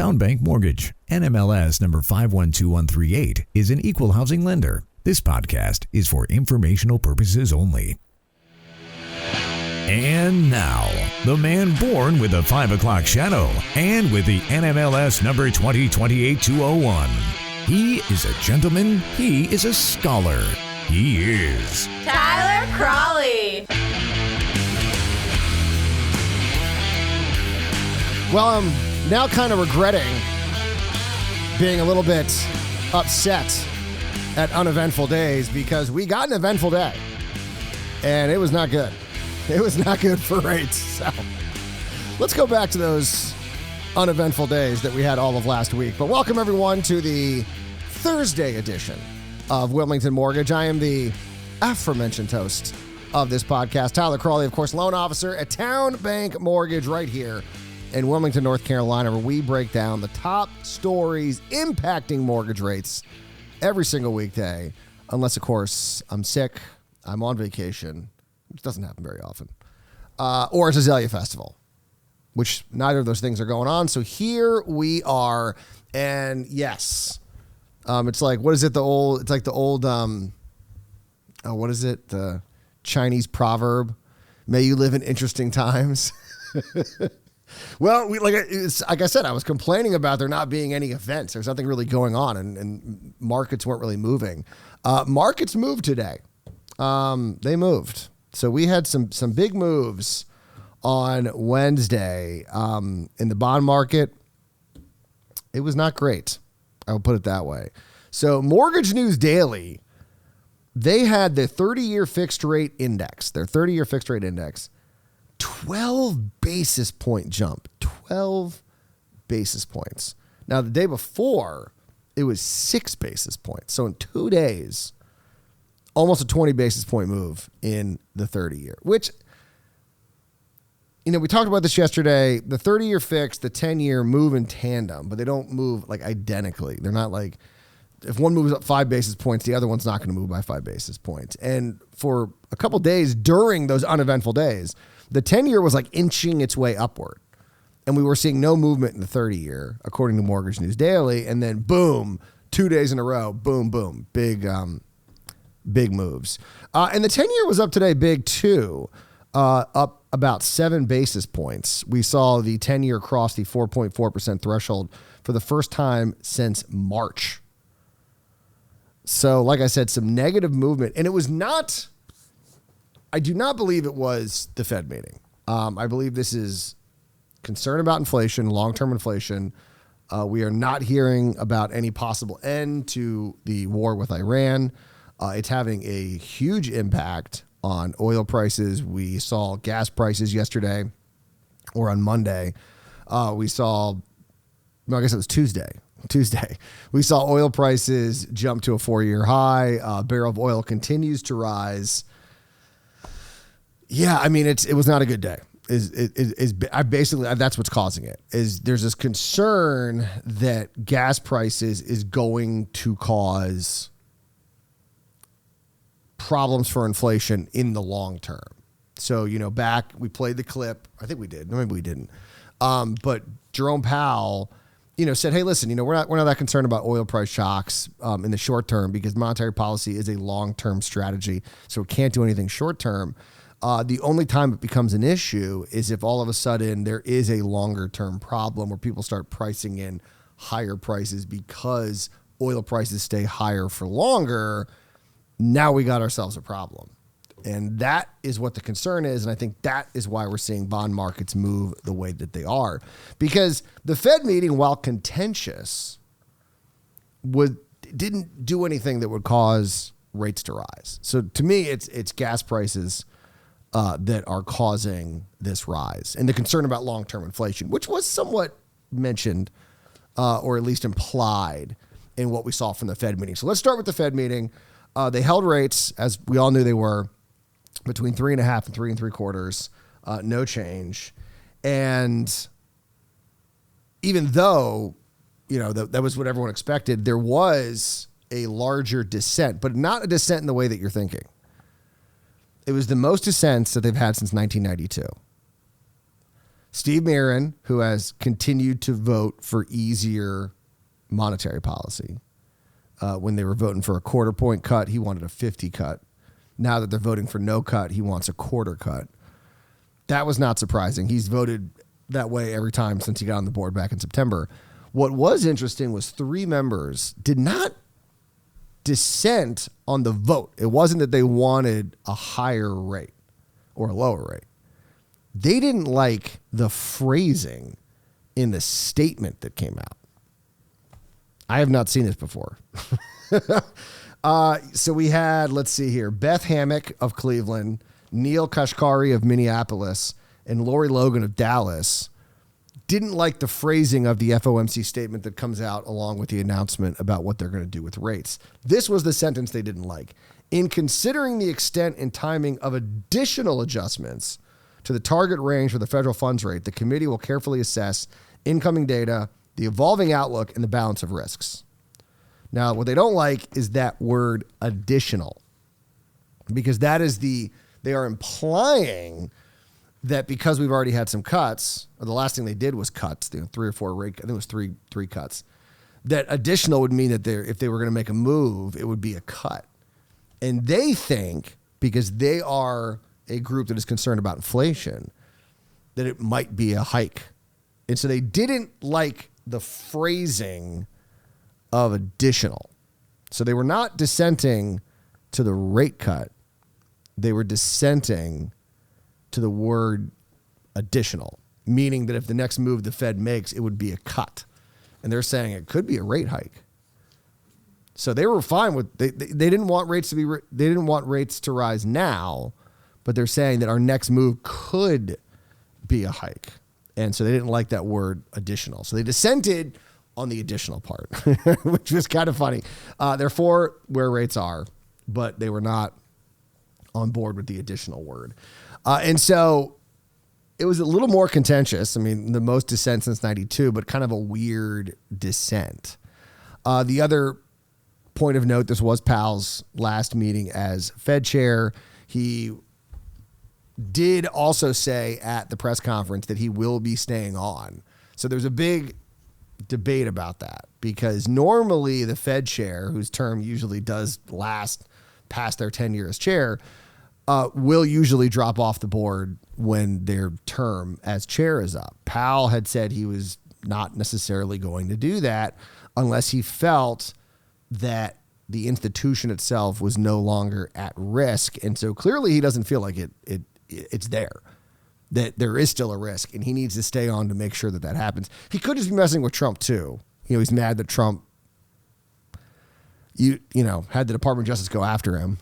Town Bank Mortgage, NMLS number 512138, is an equal housing lender. This podcast is for informational purposes only. And now, the man born with a 5 o'clock shadow and with the NMLS number 2028-201. He is a gentleman. He is a scholar. He is Tyler Cralle. Well, I'm now kind of regretting being a little bit upset at uneventful days because we got an eventful day, and it was not good. It was not good for rates. So let's go back to those uneventful days that we had all of last week. But welcome, everyone, to the Thursday edition of Wilmington Mortgage. I am the aforementioned host of this podcast, Tyler Cralle, of course, loan officer at Town Bank Mortgage right here in Wilmington, North Carolina, where we break down the top stories impacting mortgage rates every single weekday, unless, of course, I'm sick, I'm on vacation, which doesn't happen very often, or it's Azalea Festival, which neither of those things are going on. So here we are, and yes, it's like, what is it? It's like the old, what is it? The Chinese proverb, may you live in interesting times. Well, like I said, I was complaining about there not being any events. There's nothing really going on, and markets weren't really moving. Markets moved today. They moved. So we had some big moves on Wednesday in the bond market. It was not great. I will put it that way. So Mortgage News Daily, they had the 30-year fixed rate index, their 30-year fixed rate index, 12 basis point jump, 12 basis points. Now, the day before, it was 6 basis points. So in 2 days, almost a 20 basis point move in the 30-year, which, you know, we talked about this yesterday. The 30-year fixed, the 10-year move in tandem, but they don't move like identically. They're not like, if one moves up 5 basis points, the other one's not going to move by 5 basis points. And for a couple days during those uneventful days, the 10-year was like inching its way upward. And we were seeing no movement in the 30-year, according to Mortgage News Daily. And then boom, 2 days in a row, boom, boom, big moves. And the 10-year was up today big too, up about 7 basis points. We saw the 10-year cross the 4.4% threshold for the first time since March. So like I said, some negative movement. And it was not, I do not believe it was the Fed meeting. I believe this is concern about inflation, long-term inflation. We are not hearing about any possible end to the war with Iran. It's having a huge impact on oil prices. We saw gas prices yesterday or on Monday. We saw, no, I guess it was Tuesday. We saw oil prices jump to a 4-year high. Barrel of oil continues to rise. Yeah, I mean, it was not a good day. That's what's causing it. Is there's this concern that gas prices is going to cause problems for inflation in the long term. So, you know, back, we played the clip. I think we did. Maybe we didn't. But Jerome Powell, you know, said, hey, listen, you know, we're not that concerned about oil price shocks in the short term because monetary policy is a long-term strategy. So it can't do anything short term. The only time it becomes an issue is if all of a sudden there is a longer-term problem where people start pricing in higher prices because oil prices stay higher for longer. Now we got ourselves a problem. And that is what the concern is. And I think that is why we're seeing bond markets move the way that they are. Because the Fed meeting, while contentious, didn't do anything that would cause rates to rise. So to me, it's gas prices that are causing this rise and the concern about long-term inflation, which was somewhat mentioned or at least implied in what we saw from the Fed meeting. So let's start with the Fed meeting. They held rates, as we all knew they were, between 3.5 and 3 3/4, no change. And even though, you know, that was what everyone expected, there was a larger dissent, but not a dissent in the way that you're thinking. It was the most dissents that they've had since 1992. Steve Mirran, who has continued to vote for easier monetary policy. When they were voting for a 1/4 point cut, he wanted a 50 cut. Now that they're voting for no cut, he wants a 1/4 cut. That was not surprising. He's voted that way every time since he got on the board back in September. What was interesting was 3 members did not dissent on the vote. It wasn't that they wanted a higher rate or a lower rate. They didn't like the phrasing in the statement that came out. I have not seen this before. So we had, let's see here, Beth Hammock of Cleveland, Neil Kashkari of Minneapolis, and Lori Logan of Dallas didn't like the phrasing of the FOMC statement that comes out along with the announcement about what they're going to do with rates. This was the sentence they didn't like. In considering the extent and timing of additional adjustments to the target range for the federal funds rate, the committee will carefully assess incoming data, the evolving outlook, and the balance of risks. Now, what they don't like is that word additional, because that is they are implying that because we've already had some cuts, or the last thing they did was cuts, 3 or 4 rate, I think it was three cuts, that additional would mean that if they were going to make a move, it would be a cut. And they think, because they are a group that is concerned about inflation, that it might be a hike. And so they didn't like the phrasing of additional. So they were not dissenting to the rate cut. They were dissenting to the word additional, meaning that if the next move the Fed makes, it would be a cut. And they're saying it could be a rate hike. So they were fine with, they didn't want rates to rise now, but they're saying that our next move could be a hike. And so they didn't like that word additional. So they dissented on the additional part, which was kind of funny. They're for where rates are, but they were not on board with the additional word. And so it was a little more contentious. I mean, the most dissent since 92, but kind of a weird dissent. The other point of note, this was Powell's last meeting as Fed chair. He did also say at the press conference that he will be staying on. So there's a big debate about that, because normally the Fed chair, whose term usually does last past their tenure as chair, will usually drop off the board when their term as chair is up. Powell had said he was not necessarily going to do that unless he felt that the institution itself was no longer at risk. And so clearly he doesn't feel like it's there, that there is still a risk, and he needs to stay on to make sure that happens. He could just be messing with Trump too. You know, he's mad that Trump, you know, had the Department of Justice go after him.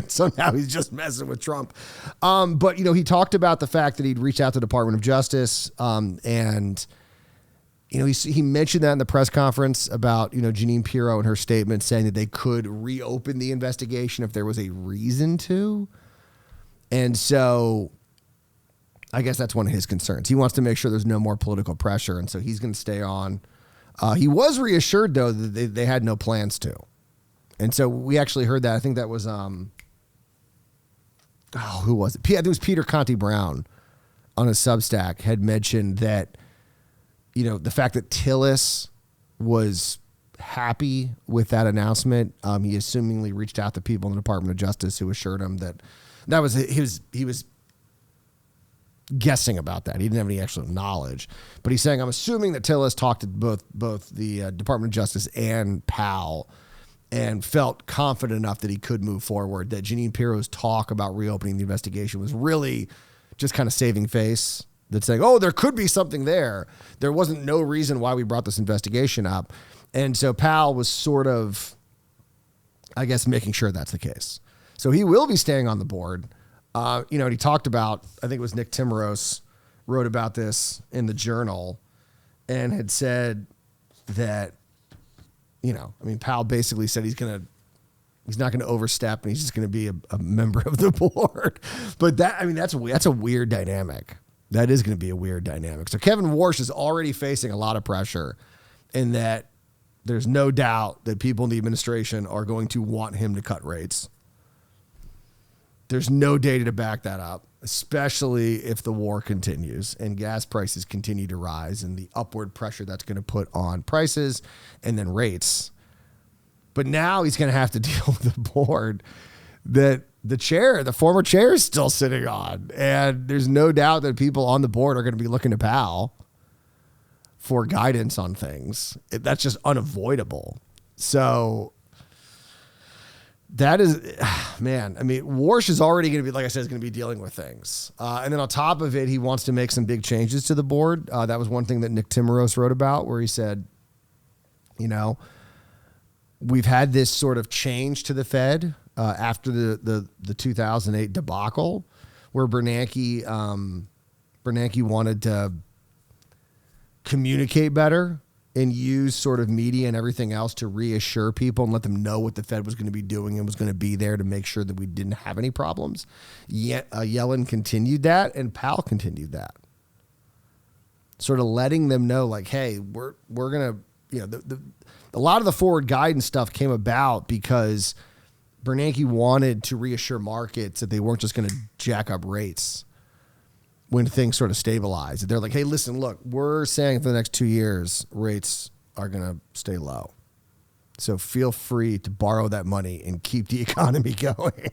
So now he's just messing with Trump. But, you know, he talked about the fact that he'd reached out to the Department of Justice, and, you know, he mentioned that in the press conference about, you know, Jeanine Pirro and her statement saying that they could reopen the investigation if there was a reason to. And so I guess that's one of his concerns. He wants to make sure there's no more political pressure, and so he's going to stay on. He was reassured, though, that they had no plans to. And so we actually heard that. I think that was, who was it? I think it was Peter Conti Brown on his Substack had mentioned that, you know, the fact that Tillis was happy with that announcement. He assumingly reached out to people in the Department of Justice who assured him that was he was guessing about that. He didn't have any actual knowledge, but he's saying, I'm assuming that Tillis talked to both the Department of Justice and Powell and felt confident enough that he could move forward, that Jeanine Pirro's talk about reopening the investigation was really just kind of saving face. That's saying, oh, there could be something there. There wasn't no reason why we brought this investigation up. And so Powell was sort of, I guess, making sure that's the case. So he will be staying on the board. You know, and he talked about, I think it was Nick Timmeros wrote about this in the Journal and had said that, you know, I mean, Powell basically said he's not going to overstep and he's just going to be a member of the board. But that's a weird dynamic. That is going to be a weird dynamic. So Kevin Warsh is already facing a lot of pressure in that there's no doubt that people in the administration are going to want him to cut rates. There's no data to back that up, especially if the war continues and gas prices continue to rise and the upward pressure that's going to put on prices and then rates. But now he's going to have to deal with the board that the former chair is still sitting on. And there's no doubt that people on the board are going to be looking to Powell for guidance on things. That's just unavoidable. So that is, man, I mean, Warsh is already going to be, like I said, is going to be dealing with things. And then on top of it, he wants to make some big changes to the board. That was one thing that Nick Timmeros wrote about, where he said, you know, we've had this sort of change to the Fed after the 2008 debacle, where Bernanke wanted to communicate better and use sort of media and everything else to reassure people and let them know what the Fed was going to be doing and was going to be there to make sure that we didn't have any problems. Yet Yellen continued that, and Powell continued that. Sort of letting them know, like, hey, we're going to, you know, a lot of the forward guidance stuff came about because Bernanke wanted to reassure markets that they weren't just going to jack up rates when things sort of stabilize. They're like, hey, listen, look, we're saying for the next 2 years, rates are going to stay low. So feel free to borrow that money and keep the economy going.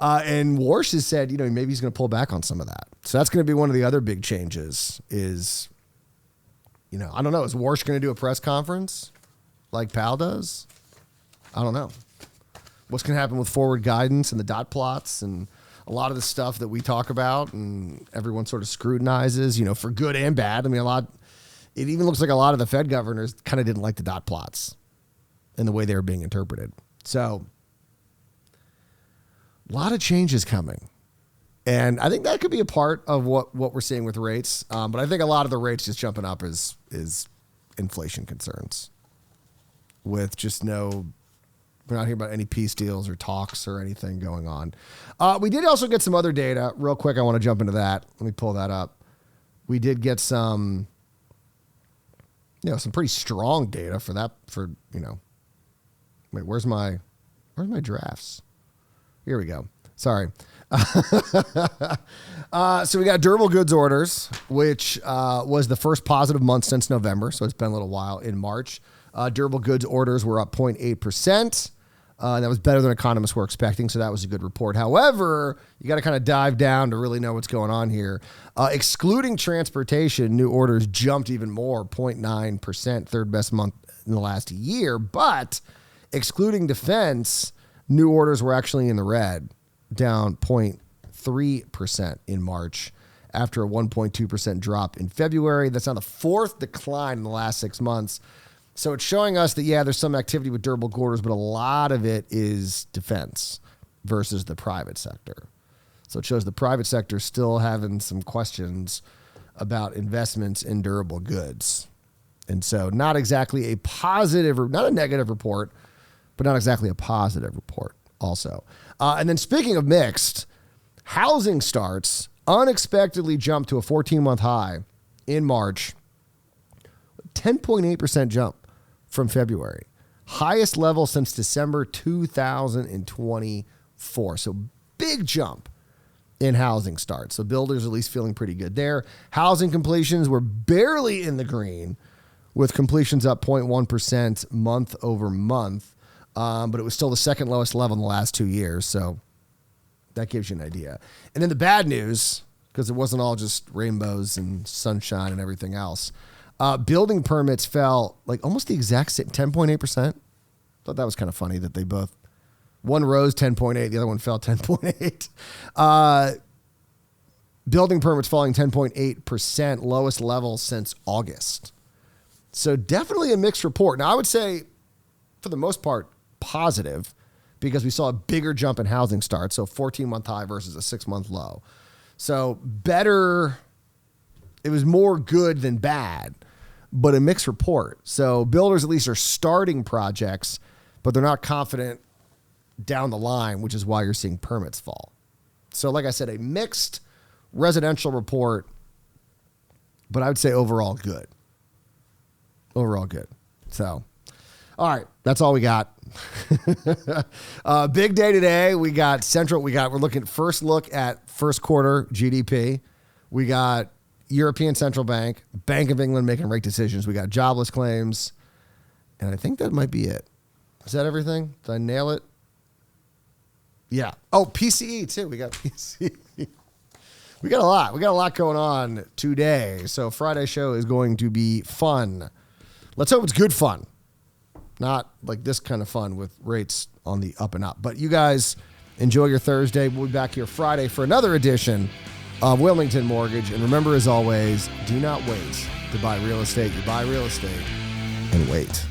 And Warsh has said, you know, maybe he's going to pull back on some of that. So that's going to be one of the other big changes is, you know, I don't know. Is Warsh going to do a press conference like Powell does? I don't know. What's going to happen with forward guidance and the dot plots and a lot of the stuff that we talk about and everyone sort of scrutinizes, you know, for good and bad. I mean, it even looks like a lot of the Fed governors kind of didn't like the dot plots and the way they were being interpreted. So a lot of changes coming. And I think that could be a part of what we're seeing with rates. But I think a lot of the rates just jumping up is inflation concerns with just we're not hearing about any peace deals or talks or anything going on. We did also get some other data. Real quick, I want to jump into that. Let me pull that up. We did get some pretty strong data wait, where's my drafts? Here we go. Sorry. So we got durable goods orders, which was the first positive month since November. So it's been a little while in March. Durable goods orders were up 0.8%. That was better than economists were expecting, so that was a good report. However, you got to kind of dive down to really know what's going on here. Excluding transportation, new orders jumped even more, 0.9%, third best month in the last year. But excluding defense, new orders were actually in the red, down 0.3% in March after a 1.2% drop in February. That's now the fourth decline in the last 6 months. So it's showing us that, yeah, there's some activity with durable goods orders, but a lot of it is defense versus the private sector. So it shows the private sector still having some questions about investments in durable goods. And so not exactly a positive, or not a negative report, but not exactly a positive report also. And then speaking of mixed, housing starts unexpectedly jumped to a 14-month high in March, 10.8% jump from February. Highest level since December 2024. So big jump in housing starts. So builders at least feeling pretty good there. Housing completions were barely in the green, with completions up 0.1% month over month. But it was still the second lowest level in the last 2 years. So that gives you an idea. And then the bad news, because it wasn't all just rainbows and sunshine and everything else. Building permits fell like almost the exact same, 10.8%. Thought that was kind of funny that they both, one rose 10.8, the other one fell 10.8. Building permits falling 10.8%, lowest level since August. So definitely a mixed report. Now I would say, for the most part, positive, because we saw a bigger jump in housing starts. So 14-month high versus a 6-month low. So better, it was more good than bad, but a mixed report. So builders at least are starting projects, but they're not confident down the line, which is why you're seeing permits fall. So like I said, a mixed residential report, but I would say overall good. Overall good. So, All right, that's all we got. Big day today. We got Central. We're looking first look at first quarter GDP. We got European Central Bank, Bank of England making rate decisions. We got jobless claims. And I think that might be it. Is that everything? Did I nail it? Yeah. Oh, PCE too. We got PCE. We got a lot. We got a lot going on today. So Friday show is going to be fun. Let's hope it's good fun. Not like this kind of fun with rates on the up and up. But you guys enjoy your Thursday. We'll be back here Friday for another edition of Wilmington Mortgage. And remember, as always, do not wait to buy real estate. You buy real estate and wait.